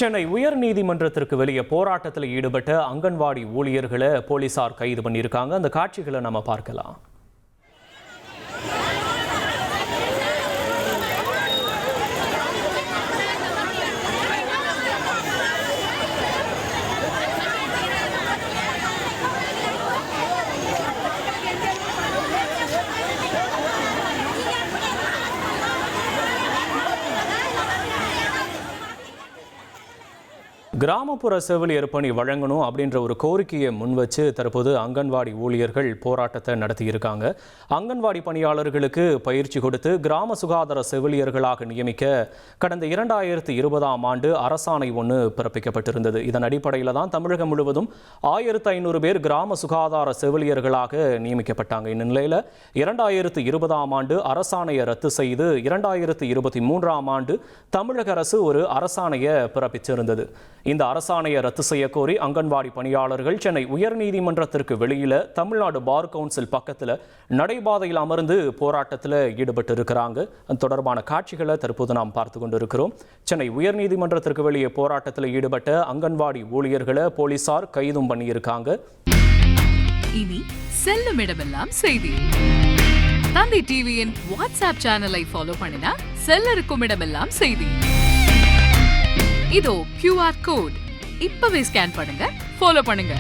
சென்னை உயர்நீதிமன்றத்திற்கு வெளியே போராட்டத்தில் ஈடுபட்ட அங்கன்வாடி ஊழியர்களை போலீசார் கைது பண்ணியிருக்காங்க. அந்த காட்சிகளை நம்ம பார்க்கலாம். கிராமப்புற செவிலியர் பணி வழங்கணும் அப்படின்ற ஒரு கோரிக்கையை முன்வச்சு தற்போது அங்கன்வாடி ஊழியர்கள் போராட்டத்தை நடத்தியிருக்காங்க. அங்கன்வாடி பணியாளர்களுக்கு பயிற்சி கொடுத்து கிராம சுகாதார செவிலியர்களாக நியமிக்க கடந்த 2020ஆம் ஆண்டு அரசாணை ஒன்று பிறப்பிக்கப்பட்டிருந்தது. இதன் அடிப்படையில் தான் தமிழகம் முழுவதும் 1500 பேர் கிராம சுகாதார செவிலியர்களாக நியமிக்கப்பட்டாங்க. இந்நிலையில் 2020ஆம் ஆண்டு அரசாணையை ரத்து செய்து 2023ஆம் ஆண்டு தமிழக அரசு ஒரு அரசாணையை பிறப்பிச்சிருந்தது. இந்த அரசாணையை ரத்து செய்ய கோரி அங்கன்வாடி பணியாளர்கள் சென்னை உயர்நீதிமன்றத்திற்கு வெளியில தமிழ்நாடு பார் கவுன்சில் பக்கத்தில் நடைபாதையில் அமர்ந்து போராட்டத்தில் ஈடுபட்டு இருக்கிறாங்க. அது தொடர்பான காட்சிகளை தற்போது நாம் பார்த்து கொண்டிருக்கிறோம். சென்னை உயர்நீதிமன்றத்திற்கு வெளியே போராட்டத்தில் ஈடுபட்ட அங்கன்வாடி ஊழியர்களை போலீசார் கைதும் பண்ணியிருக்காங்க. இனி செல்லும் இடமெல்லாம் செய்தி. தந்தி டிவியின் வாட்ஸ்அப் சேனலை ஃபாலோ பண்ணினா செல்ல இருக்கும் இடமெல்லாம் செய்தி. இதோ QR கோட் இப்பவே ஸ்கேன் பண்ணுங்க, ஃபாலோ பண்ணுங்க.